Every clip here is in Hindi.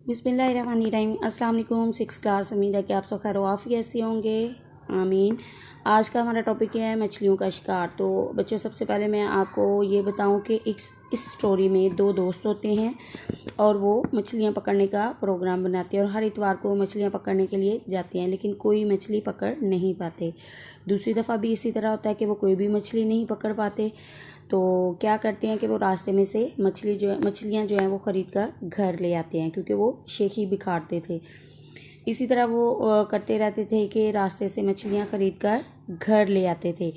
बिस्मिल्लाहिर्रहमानिर्रहीम। अस्सलाम वालेकुम। 6 क्लास। उम्मीद है कि आप सब खैर वाफ़ियत से होंगे। आमीन। आज का हमारा टॉपिक है मछलियों का शिकार। तो बच्चों, सबसे पहले मैं आपको ये बताऊं कि इस स्टोरी में 2 दोस्त होते हैं और वो मछलियां पकड़ने का प्रोग्राम बनाते हैं और हर इतवार को मछलियां पकड़ने के लिए जाते हैं, लेकिन कोई मछली पकड़ नहीं पाते। दूसरी दफ़ा भी इसी तरह होता है कि वो कोई भी मछली नहीं पकड़ पाते। तो क्या करते हैं कि वो रास्ते में से मछलियाँ जो हैं वो ख़रीद कर घर ले आते हैं, क्योंकि वो शेखी बिखारते थे। इसी तरह वो करते रहते थे कि रास्ते से मछलियाँ ख़रीद कर घर ले आते थे।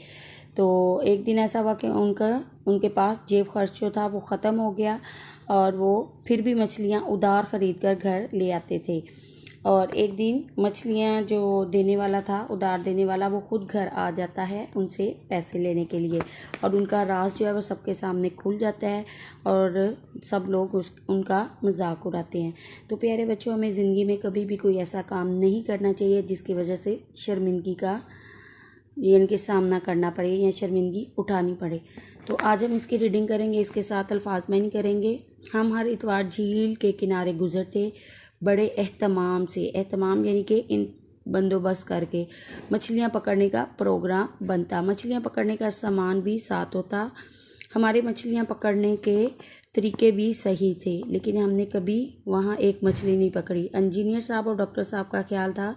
तो एक दिन ऐसा हुआ कि उनके पास जेब खर्च जो था वो ख़त्म हो गया और वो फिर भी मछलियाँ उधार ख़रीद कर घर ले आते थे। और एक दिन मछलियाँ जो देने वाला था, उधार देने वाला, वो खुद घर आ जाता है उनसे पैसे लेने के लिए, और उनका राज जो है वो सबके सामने खुल जाता है और सब लोग उनका मजाक उड़ाते हैं। तो प्यारे बच्चों, हमें ज़िंदगी में कभी भी कोई ऐसा काम नहीं करना चाहिए जिसकी वजह से शर्मिंदगी का इनके सामना करना पड़े या शर्मिंदगी उठानी पड़े। तो आज हम इसकी रीडिंग करेंगे, इसके साथ अल्फाज मायने करेंगे। हम हर इतवार झील के किनारे गुजरते, बड़े एहतमाम से, एहतमाम यानी कि इन बंदोबस्त करके मछलियाँ पकड़ने का प्रोग्राम बनता। मछलियाँ पकड़ने का सामान भी साथ होता। हमारे मछलियाँ पकड़ने के तरीके भी सही थे, लेकिन हमने कभी वहाँ एक मछली नहीं पकड़ी। इंजीनियर साहब और डॉक्टर साहब का ख्याल था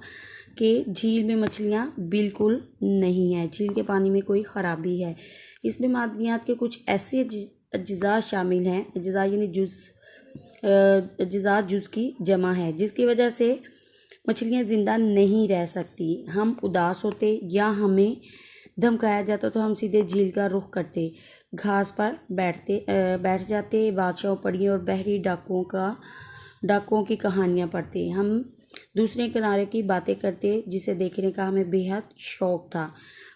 कि झील में मछलियाँ बिल्कुल नहीं है, झील के पानी में कोई ख़राबी है। इसमें मादनियात के कुछ ऐसे अज्जा शामिल हैं, अज्जा यानी अज्जा जुज़ की जमा है, जिसकी वजह से मछलियाँ ज़िंदा नहीं रह सकती। हम उदास होते या हमें धमकाया जाता तो हम सीधे झील का रुख करते, घास पर बैठ जाते, बादशाहों, परियों और बहरी डाकुओं की कहानियाँ पढ़ते। हम दूसरे किनारे की बातें करते, जिसे देखने का हमें बेहद शौक़ था।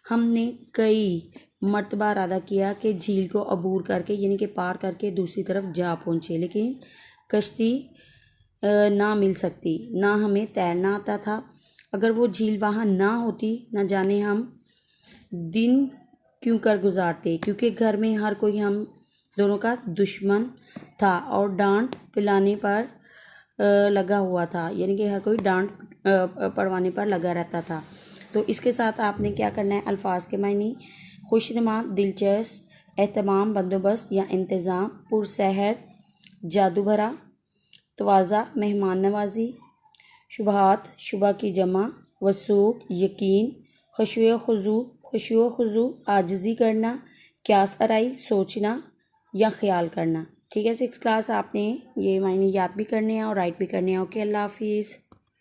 हमने कई मर्तबा इरादा किया कि झील को अबूर करके यानी कि पार करके दूसरी तरफ जा पहुँचे, लेकिन कश्ती ना मिल सकती, ना हमें तैरना आता था। अगर वो झील वहाँ ना होती, ना जाने हम दिन क्यों कर गुजारते, क्योंकि घर में हर कोई हम दोनों का दुश्मन था और डांट पिलाने पर लगा हुआ था, यानी कि हर कोई डांट पड़वाने पर लगा रहता था। तो इसके साथ आपने क्या करना है, अल्फाज के मायने: खुशनुमा, दिलचस्प, एहतमाम, बंदोबस्त या इंतज़ाम, पुरसहर, जादू भरा, तवाज़ा, मेहमान नवाजी, शुबहात, शुबा की जमा, वसूक, यकीन, खुशू खुजू, आजिज़ी करना, क्यास आराई, सोचना या ख्याल करना। ठीक है, 6 क्लास आपने ये मायने याद भी करने हैं और राइट भी करने हैं। ओके, अल्लाह हाफिज़।